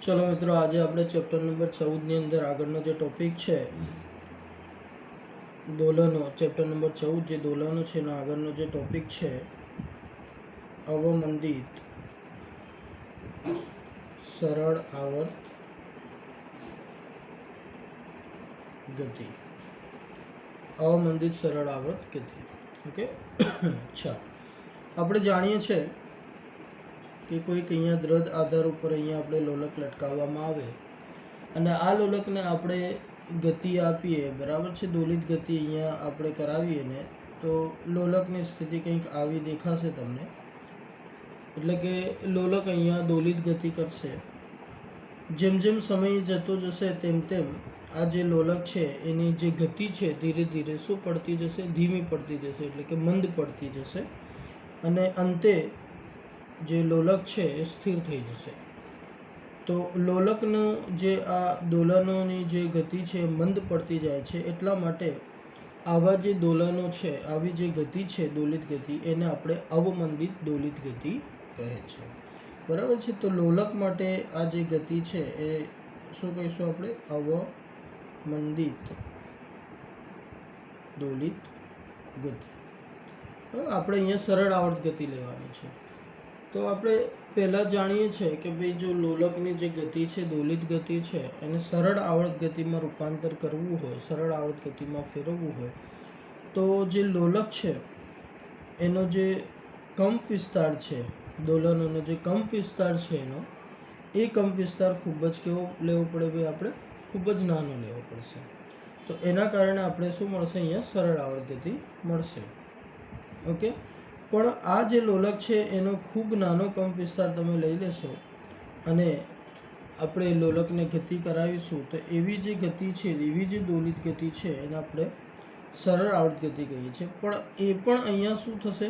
चलो मित्रों, आज આપણે ચેપ્ટર નંબર 14 ની અંદર આગળનો જે ટોપિક છે દોલનો, ચેપ્ટર નંબર 14 જે દોલનો છે એનો આગળનો જે ટોપિક છે અવમંદિત સરળ આવર્ત ગતિ. અવમંદિત સરળ આવર્ત ગતિ. ઓકે. અચ્છા, આપણે જાણીએ છીએ કે કોઈક અહીંયા દ્રઢ આધાર ઉપર અહીંયા આપણે લોલક લટકાવવામાં આવે અને આ લોલકને આપણે ગતિ આપીએ, બરાબર છે, દોલિત ગતિ અહીંયા આપણે કરાવીએ ને તો લોલકની સ્થિતિ કંઈક આવી દેખાશે તમને. એટલે કે લોલક અહીંયા દોલિત ગતિ કરશે. જેમ જેમ સમય જતો જશે તેમ તેમ આ જે લોલક છે એની જે ગતિ છે ધીરે ધીરે શું પડતી જશે? ધીમી પડતી જશે, એટલે કે મંદ પડતી જશે અને અંતે જે લોલક છે એ સ્થિર થઈ જશે. તો લોલકનું જે આ દોલનોની જે ગતિ છે મંદ પડતી જાય છે, એટલા માટે આવા જે દોલનો છે, આવી જે ગતિ છે દોલિત ગતિ, એને આપણે અવમંદિત દોલિત ગતિ કહે છે. બરાબર છે. તો લોલક માટે આ જે ગતિ છે એ શું કહીશું આપણે? અવમંદિત દોલિત ગતિ. આપણે અહીંયા સરળ આવર્ત ગતિ લેવાની છે. તો આપણે પહેલાં જાણીએ છીએ કે ભાઈ જો લોલકની જે ગતિ છે દોલિત ગતિ છે એને સરળ આવર્ત ગતિમાં રૂપાંતર કરવું હોય, સરળ આવર્ત ગતિમાં ફેરવવું હોય, તો જે લોલક છે એનો જે કંપ વિસ્તાર છે, દોલનોનો જે કંપ વિસ્તાર છે એનો, એ કંપ વિસ્તાર ખૂબ જ કેવો લેવો પડે ભાઈ? આપણે ખૂબ જ નાનો લેવો પડશે. તો એના કારણે આપણે શું મળશે? અહીંયા સરળ આવર્ત ગતિ મળશે. ઓકે. પણ આ જે લોલક છે એનો ખૂબ નાનો કંપ વિસ્તાર તમે લઈ લેશો અને આપણે લોલકને ગતિ કરાવીશું તો એવી જે ગતિ છે, એવી જે દોલિત ગતિ છે એને આપણે સરળ આવર્ત ગતિ કહીએ છીએ. પણ એ પણ અહીંયા શું થશે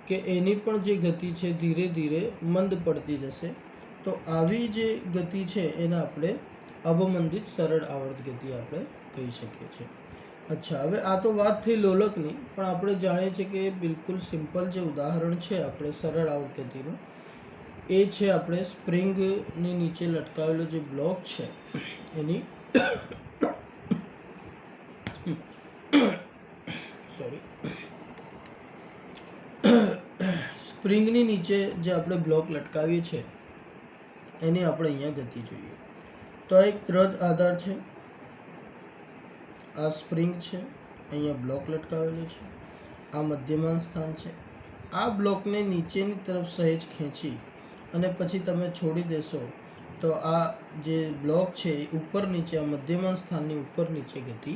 કે એની પણ જે ગતિ છે ધીરે ધીરે મંદ પડતી જશે. તો આવી જે ગતિ છે એને આપણે અવમંદિત સરળ આવર્ત ગતિ આપણે કહી શકીએ છીએ. અચ્છા, હવે આ તો વાત થઈ લોલકની, પણ આપણે જાણીએ છીએ કે બિલકુલ સિમ્પલ જે ઉદાહરણ છે આપણે સરળ આવર્ત ગતિનું, એ છે આપણે સ્પ્રિંગની નીચે લટકાવેલો જે બ્લોક છે એની સ્પ્રિંગની નીચે જે આપણે બ્લોક લટકાવીએ છીએ એની આપણે અહીંયા ગતિ જોઈએ. તો આ એક દ્રઢ આધાર છે, આ સ્પ્રિંગ છે, અહીંયા બ્લોક લટકાવેલો છે, આ મધ્યમાન સ્થાન છે. આ બ્લોકને નીચેની તરફ સહેજ ખેંચી અને પછી તમે છોડી દેશો તો આ જે બ્લોક છે એ ઉપર નીચે, આ મધ્યમાન સ્થાનની ઉપર નીચે ગતિ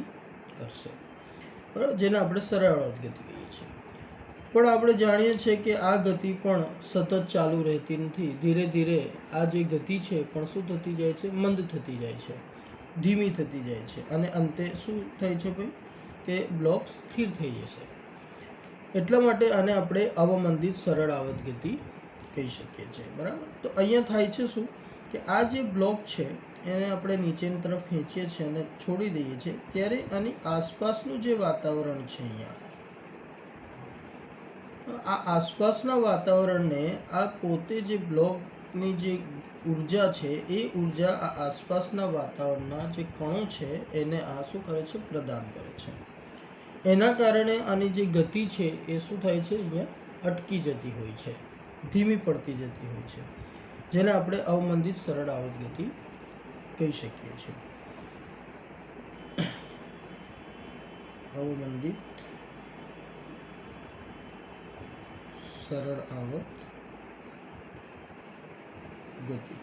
કરશે. બરાબર, જેને આપણે સરળ આવર્ત ગતિ કહીએ છીએ. પણ આપણે જાણીએ છીએ કે આ ગતિ પણ સતત ચાલુ રહેતી નથી. ધીરે ધીરે આ જે ગતિ છે પણ શું થતી જાય છે? મંદ થતી જાય છે, ધીમી થતી જાય છે અને અંતે શું થાય છે ભાઈ? કે બ્લોક સ્થિર થઈ જશે. એટલા માટે આને આપણે અવમંદિત સરળ આવર્ત ગતિ કહી શકીએ છીએ. બરાબર. તો અહીંયા થાય છે શું કે આ જે બ્લોક છે એને આપણે નીચેની તરફ ખેંચીએ છીએ અને છોડી દઈએ છીએ, ત્યારે આની આસપાસનું જે વાતાવરણ છે, અહીંયા આ આસપાસના વાતાવરણને આ પોતે જે બ્લોકની જે ઉર્જા છે એ ઉર્જા આ આસપાસના વાતાવરણના જે કણો છે એને આ શું કરે છે? પ્રદાન કરે છે. એના કારણે આની જે ગતિ છે એ શું થાય છે? અહીંયા અટકી જતી હોય છે, ધીમી પડતી જતી હોય છે, જેને આપણે અવમંદિત સરળ આવર્ત ગતિ કહી શકીએ છીએ. અવમંદિત સરળ આવર્ત ગતિ.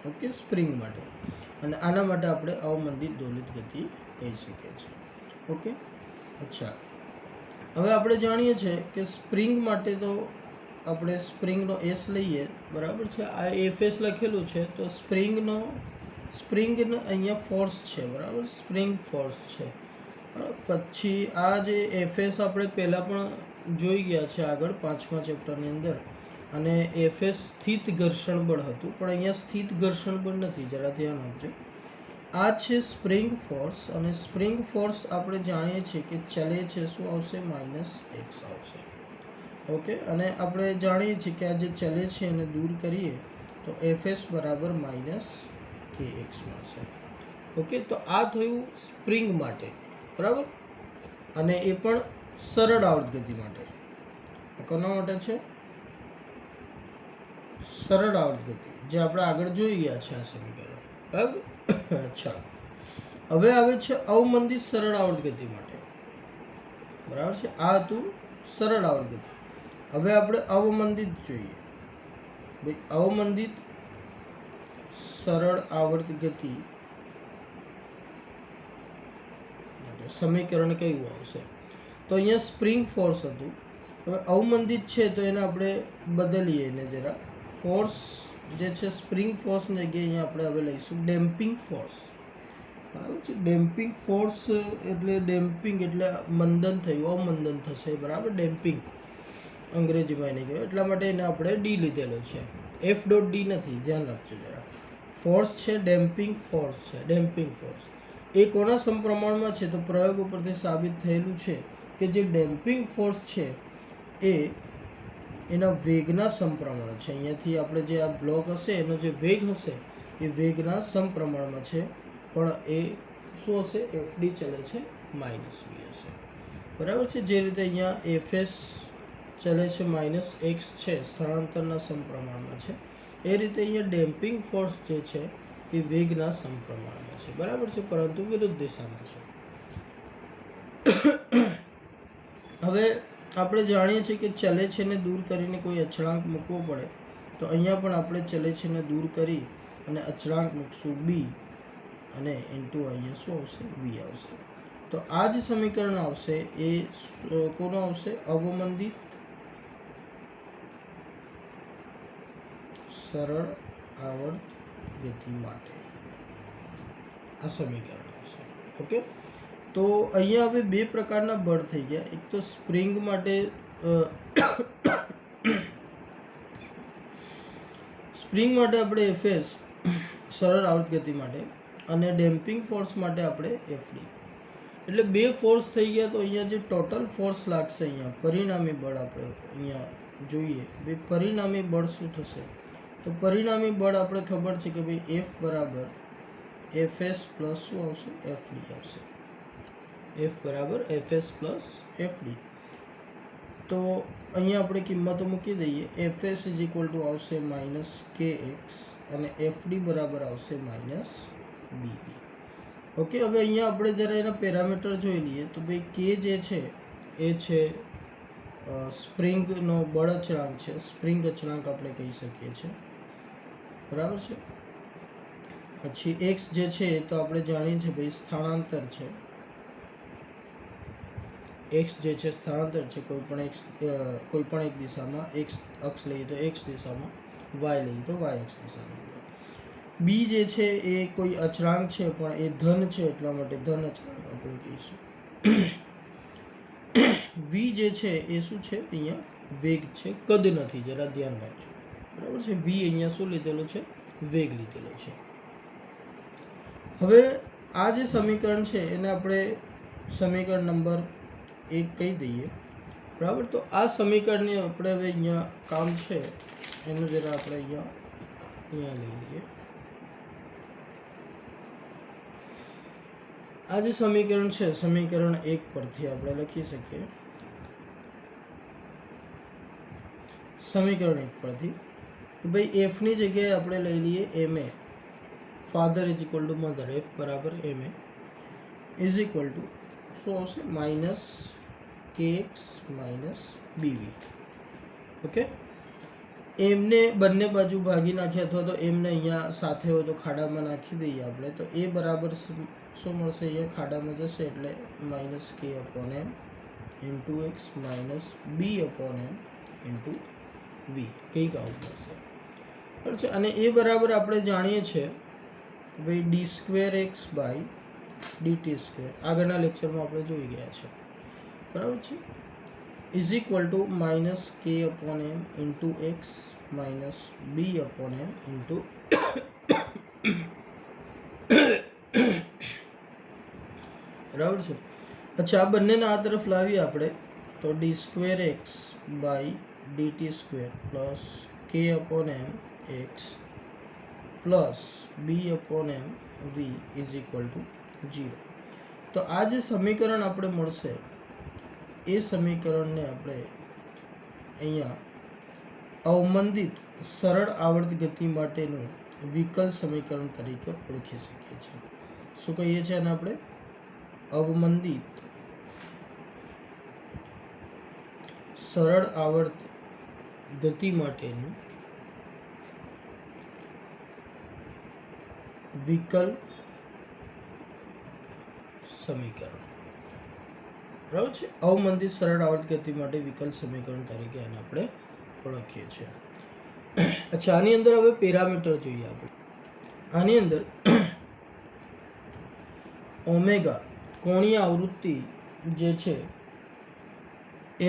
ઓકે, સ્પ્રિંગ માટે. અને આના માટે આપણે અવમંદિત દોલિત ગતિ કહી શકીએ છીએ. ઓકે. અચ્છા, હવે આપણે જાણીએ છીએ કે સ્પ્રિંગ માટે તો આપણે સ્પ્રિંગનો એસ લઈએ, બરાબર છે. આ એફએસ લખેલું છે, તો સ્પ્રિંગનો અહીંયા ફોર્સ છે, બરાબર, સ્પ્રિંગ ફોર્સ છે. પછી આ જે એફએસ આપણે પહેલાં પણ જોઈ ગયા છે આગળ 5મા ચેપ્ટરની અંદર, અને એફએસ સ્થિત ઘર્ષણ બળ હતું, પણ અહીંયા સ્થિત ઘર્ષણ બળ નથી, જરા ધ્યાન આપજો. આ છે સ્પ્રિંગ ફોર્સ, અને સ્પ્રિંગ ફોર્સ આપણે જાણીએ છીએ કે ચલે છે, શું આવશે? -x આવશે. ઓકે. અને આપણે જાણીએ છીએ કે આ જે ચલે છે એને દૂર કરીએ તો એફએસ બરાબર માઇનસ કે એક્સ મળશે. ઓકે, તો આ થયું સ્પ્રિંગ માટે, બરાબર. અને એ પણ સરળ આવર્ત ગતિ માટે. કોના માટે છે? સરળ આવર્ત ગતિ, જે આપણે આગળ જોઈ ગયા છે આ સમીકરણ, બરાબર. અચ્છા, હવે આવે છે અવમંદિત સરળ આવર્ત ગતિ માટે, બરાબર છે. આ હતું સરળ આવર્ત ગતિ. હવે આપણે અવમંદિત જોઈએ. ભાઈ, અવમંદિત સરળ આવર્ત ગતિ માટે સમીકરણ કેવું આવશે? તો અહીંયા સ્પ્રિંગ ફોર્સ હતું. હવે અવમંદિત છે તો એને આપણે બદલીએ એને જરા. ફોર્સ જે છે સ્પ્રિંગ ફોર્સની જગ્યાએ અહીંયા આપણે હવે લઈશું ડેમ્પિંગ ફોર્સ, બરાબર છે. ડેમ્પિંગ ફોર્સ એટલે ડેમ્પિંગ એટલે મંદન થયું, અવમંદન થશે, બરાબર. ડેમ્પિંગ અંગ્રેજીમાં એને કહેવાય, એટલા માટે એને આપણે ડી લીધેલો છે, એફ ડોટ ડી નથી, ધ્યાન રાખજો જરા. ફોર્સ છે ડેમ્પિંગ ફોર્સ છે, ડેમ્પિંગ ફોર્સ. એ કોના સમપ્રમાણમાં છે? તો પ્રયોગ ઉપરથી સાબિત થયેલું છે કે જે ડેમ્પિંગ ફોર્સ છે એ એના વેગના સમપ્રમાણ છે. અહીંયાથી આપણે જે આ બ્લોક હશે એનો જે વેગ હશે એ વેગના સમપ્રમાણમાં છે, પણ એ શું હશે? એફડી ચલે છે માઇનસ વી હશે, બરાબર છે. જે રીતે અહીંયા એફએસ ચલે છે માઇનસ એક્સ છે, સ્થળાંતરના સમપ્રમાણમાં છે, એ રીતે અહીંયા ડેમ્પિંગ ફોર્સ જે છે એ વેગના સમપ્રમાણમાં છે, બરાબર છે, પરંતુ વિરુદ્ધ દિશામાં છે. હવે આપણે જાણીએ છીએ કે ચલે છે ને દૂર કરીને કોઈ અચળાંક મૂકવો પડે, તો અહીંયા પણ આપણે ચલે છે ને દૂર કરી અને અચળાંક મૂકશું બી, અને ઇન્ટુ અહીંયા શું આવશે? વી આવશે. તો આ જે સમીકરણ આવશે એ કોનું આવશે? અવમંદિત સરળ આવર્ત ગતિ માટે આ સમીકરણ આવશે. ઓકે, તો અહીંયા હવે બે પ્રકારના બળ થઈ ગયા. એક તો સ્પ્રિંગ માટે આપણે એફએસ સરળ આવર્ત ગતિ માટે, અને ડેમ્પિંગ ફોર્સ માટે આપણે એફડી. એટલે બે ફોર્સ થઈ ગયા. તો અહીંયા જે ટોટલ ફોર્સ લાગશે, અહીંયા પરિણામી બળ આપણે અહીંયા જોઈએ કે ભાઈ પરિણામી બળ શું થશે? તો પરિણામી બળ આપણે ખબર છે કે ભાઈ એફ બરાબર એફએસ પ્લસ શું આવશે? એફડી આવશે. એફ બરાબર એફએસ પ્લસ એફડી. તો અહીંયા આપણે કિંમતો મૂકી દઈએ. એફએસ ઇઝ ઇક્વલ ટુ આવશે માઇનસ કે એક્સ, અને એફડી બરાબર આવશે માઇનસ બીવી. ઓકે, હવે અહીંયા આપણે જરા એના પેરામીટર જોઈ લઈએ. તો ભાઈ કે જે છે એ છે સ્પ્રિંગનો બળ અચળાંક છે, સ્પ્રિંગ અચળાંક આપણે કહી શકીએ છીએ, બરાબર છે. પછી એક્સ જે છે તો આપણે જાણીએ છીએ ભાઈ સ્થાનાંતર છે. એક્સ જે છે સ્થાનાંતર છે, કોઈ પણ એક દિશામાં. એક્સ અક્ષ લઈએ તો એક્સ દિશામાં, વાય લઈએ તો વાય અક્ષ દિશાની અંદર. બી જે છે એ કોઈ અચળાંક છે, પણ એ ધન છે, એટલા માટે ધન અચળાંક આપણે કહીશું. વી જે છે એ શું છે? અહીંયા વેગ છે, કદ નથી, જરા ધ્યાન રાખજો, બરાબર છે. વી અહીંયા શું લીધેલો છે? વેગ લીધેલો છે. હવે આ જે સમીકરણ છે એને આપણે સમીકરણ નંબર 1 કહી દઈએ, બરાબર. તો આ સમીકરણની આપણે હવે અહીંયા કામ છે એનું જરા આપણે અહીંયા લઈ લઈએ. આ જે સમીકરણ છે સમીકરણ 1 પરથી આપણે લખી શકીએ. સમીકરણ 1 પરથી કે ભાઈ એફની જગ્યાએ આપણે લઈ લઈએ M A, father is equal to mother. F બરાબર M A is equal to શું આવશે? માઇનસ કે એક્સ માઇનસ બીવી. ઓકે, એમને બંને બાજુ ભાગી નાખીએ, અથવા તો એમને અહીંયા સાથે હોય તો ખાડામાં નાખી દઈએ આપણે. તો એ બરાબર શું મળશે? અહીંયા ખાડામાં જશે એટલે માઇનસ કે અપોન એમ ઇન્ટુ એક્સ માઇનસ બી અપોન એમ ઇન્ટુ વી, કંઈક આવું મળશે, બરાબર છે. અને એ બરાબર આપણે જાણીએ છીએ કે ભાઈ d square x by d t square, આગળના લેક્ચરમાં આપણે જોઈ ગયા છે, બરાબર છે. ઇઝ ઇક્વલ ટુ માઇનસ કે અપોન એમ ઇન્ટુ એક્સ માઇનસ બી અપોન એમ ઇન્ટુ બરાબર છે. અચ્છા, આ બંનેના આ તરફ લાવીએ આપણે તો d square x by d t square plus k upon m x plus b upon m v is equal to 0. તો આ જે સમીકરણ આપણે મળશે એ સમીકરણને આપણે અહીંયા અવમંદિત સરળ આવર્ત ગતિ માટેનું વિકલ સમીકરણ તરીકે ઓળખી શકીએ છીએ. શું કહીએ છીએ આને આપણે? અવમંદિત સરળ આવર્ત ગતિ માટેનું વિકલ સમીકરણ. બરાબર છે. અવમંદિત સરળ આવર્ત ગતિ માટે વિકલ સમીકરણ તરીકે એને આપણે ઓળખીએ છીએ. અચ્છા, આની અંદર હવે પેરામીટર જોઈએ આપણે. આની અંદર ઓમેગા કોણીય આવૃત્તિ જે છે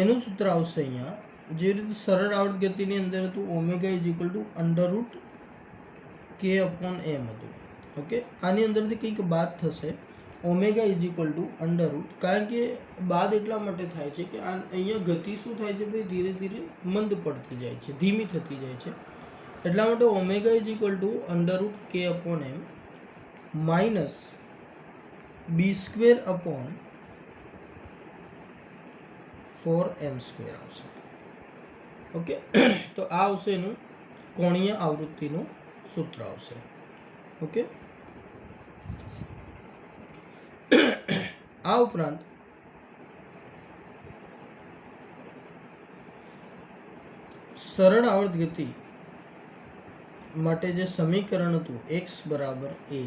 એનું સૂત્ર આવશે અહીંયા. જે રીતે સરળ આવર્ત ગતિની અંદર હતું omega is equal two under root કે અપોન એમ હતું. ઓકે, આની અંદરથી કંઈક બાદ થશે. Omega is equal two under root, કારણ કે બાદ એટલા માટે થાય છે કે અહીંયા ગતિ શું થાય છે ભાઈ, ધીરે ધીરે મંદ પડતી જાય છે, ધીમી થતી જાય છે. એટલા માટે omega is equal two under root કે અપોન એમ માઇનસ બી સ્ક્વેર અપોન 4m² આવશે. ઓકે, તો આ આવશે એનું કોણીય આવૃત્તિનું સૂત્ર આવશે. ઓકે, આ ઉપરાંત સરળ આવર્ત ગતિ માટે જે સમીકરણ હતું x બરાબર a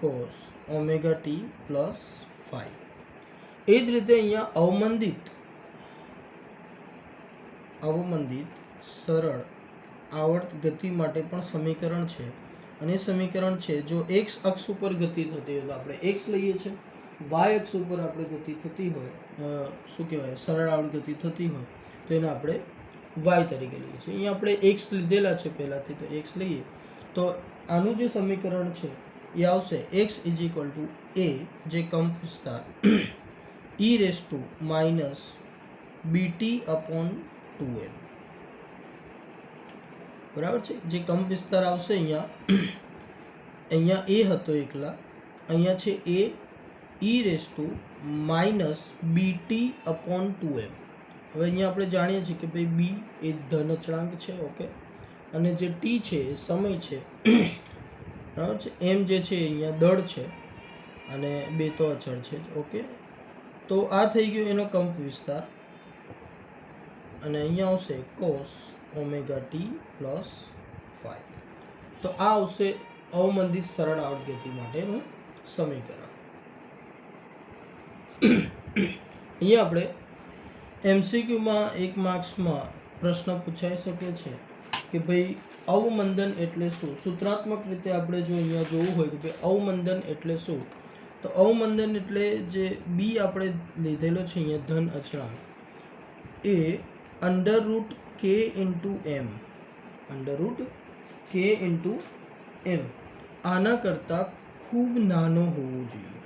cos omega T plus 5, એ જ રીતે અહીંયા અવમંદિત સરળ આવર્ત ગતિ માટે પણ સમીકરણ છે. અને એ સમીકરણ છે, જો x અક્ષ ઉપર ગતિ થતી હોય તો આપણે x લઈએ છીએ, y અક્ષ ઉપર આપણે ગતિ થતી હોય, શું કહેવાય, સરળ આવર્ત ગતિ થતી હોય તો એને આપણે y તરીકે લઈએ છીએ. અહીંયા આપણે x લીધેલા છે પહેલાંથી, તો x લઈએ તો આનું જે સમીકરણ છે એ આવશે x is equal to a, જે કંપ વિસ્તાર e raise to minus BT upon 2m. બરાબર છે. જે કંપ વિસ્તાર આવશે અહીંયા એ હતો એકલા, અહીંયા છે એ e raise to minus BT upon 2m. હવે અહીંયા આપણે જાણીએ છીએ કે ભાઈ બી એ ધન અચળાંક છે. ઓકે, અને જે ટી છે એ સમય છે. બરાબર છે. એમ જે છે અહીંયા દળ છે અને બે તો અચળ છે. ઓકે, તો આ થઈ ગયો એનો કંપ વિસ્તાર. અને અહીંયા આવશે કોસ ઓમેગા ટી પ્લસ 5. તો આ આવશે અવમંદિત સરળ આવર્ત ગતિ માટેનું સમીકરણ. અહીંયા આપણે એમસીક્યુમાં 1 માર્ક્સમાં પ્રશ્ન પૂછાઈ શકે છે કે ભાઈ અવમંદન એટલે શું. સૂત્રાત્મક રીતે આપણે જો અહીંયા જોવું હોય કે ભાઈ અવમંદન એટલે શું, તો અવમંદન એટલે જે બી આપણે લીધેલો છે અહીંયા ધન અચળાંક, એ અંડરરૂટ કે ઇન્ટુ એમ, અંડરરૂટ કે ઇન્ટુ એમ આના કરતાં ખૂબ નાનો હોવો જોઈએ.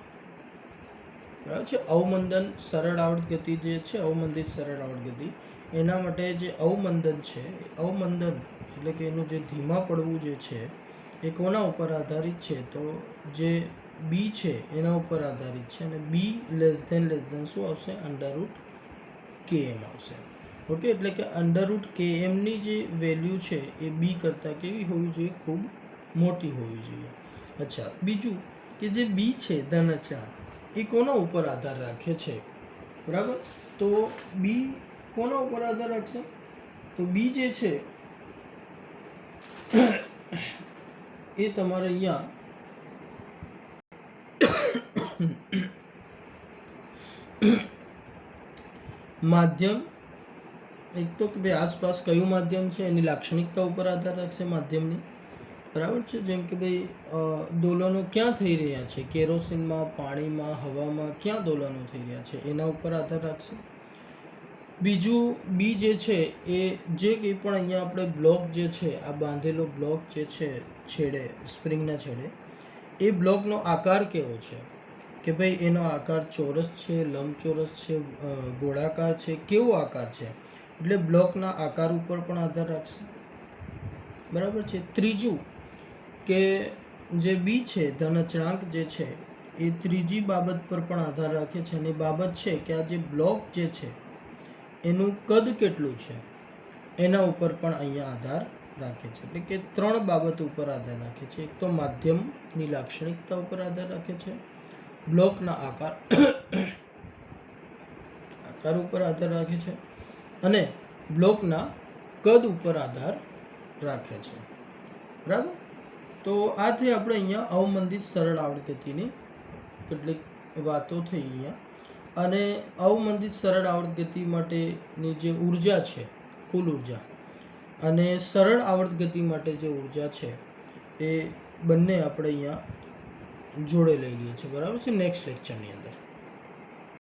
બરાબર છે. અવમંદન સરળ આવર્ત ગતિ જે છે, અવમંદિત સરળ આવર્ત ગતિ, એના માટે જે અવમંદન છે, અવમંદન એટલે કે એનું જે ધીમા પડવું જે છે એ કોના ઉપર આધારિત છે, તો જે બી છે એના ઉપર આધારિત છે. અને બી લેસ ધેન શું આવશે, અંડરરૂટ કે એમ આવશે. ઓકે, એટલે કે અંડરરૂટ કે એમની જે વેલ્યુ છે એ બી કરતાં કેવી હોવી જોઈએ, ખૂબ મોટી હોવી જોઈએ. અચ્છા, બીજું કે જે બી છે ધન અચળાંક, એ કોના ઉપર આધાર રાખે છે. બરાબર, તો બી કોના ઉપર આધાર રાખશે, તો બી જે છે એ તમારે અહીંયા માધ્યમ, એક તો કે ભાઈ આસપાસ કયું માધ્યમ છે એની લાક્ષણિકતા ઉપર આધાર રાખશે માધ્યમની. બરાબર છે. જેમ કે ભાઈ દોલનો ક્યાં થઈ રહ્યા છે, કેરોસીનમાં, પાણીમાં, હવામાં ક્યાં દોલનો થઈ રહ્યા છે એના ઉપર આધાર રાખશે. બીજું બી જે છે એ જે કંઈ પણ અહીંયા આપણે બ્લોક જે છે, આ બાંધેલો બ્લોક જે છે છેડે, સ્પ્રિંગના છેડે, એ બ્લોકનો આકાર કેવો છે, કે ભાઈ એનો આકાર ચોરસ છે, લંબચોરસ છે, ગોળાકાર છે, કેવો આકાર છે, એટલે બ્લોકના આકાર ઉપર પણ આધાર રાખશે. બરાબર છે. ત્રીજું કે જે બી છે ધન અચળાંક જે છે એ ત્રીજી બાબત પર પણ આધાર રાખે છે, અને બાબત છે કે આ જે બ્લોક જે છે એનું કદ કેટલું છે એના ઉપર પણ અહીંયા આધાર રાખે છે. એટલે કે 3 બાબત ઉપર આધાર રાખે છે. એક તો માધ્યમની લાક્ષણિકતા ઉપર આધાર રાખે છે, બ્લોકના આકાર ઉપર આધાર રાખે છે, અને બ્લોકના કદ ઉપર આધાર રાખે છે. બરાબર. તો આ થઈ આપણે અહીંયા અવમંદિત સરળ આવર્ત ગતિની કેટલીક વાતો થઈ અહીંયા. અને અવમંદિત સરળ આવર્ત ગતિ માટેની જે ઉર્જા છે, કુલ ઉર્જા, અને સરળ આવર્ત ગતિ માટે જે ઉર્જા છે એ બંને આપણે અહીંયા જોડે લઈ લઈએ છીએ. બરાબર છે. નેક્સ્ટ લેક્ચરની અંદર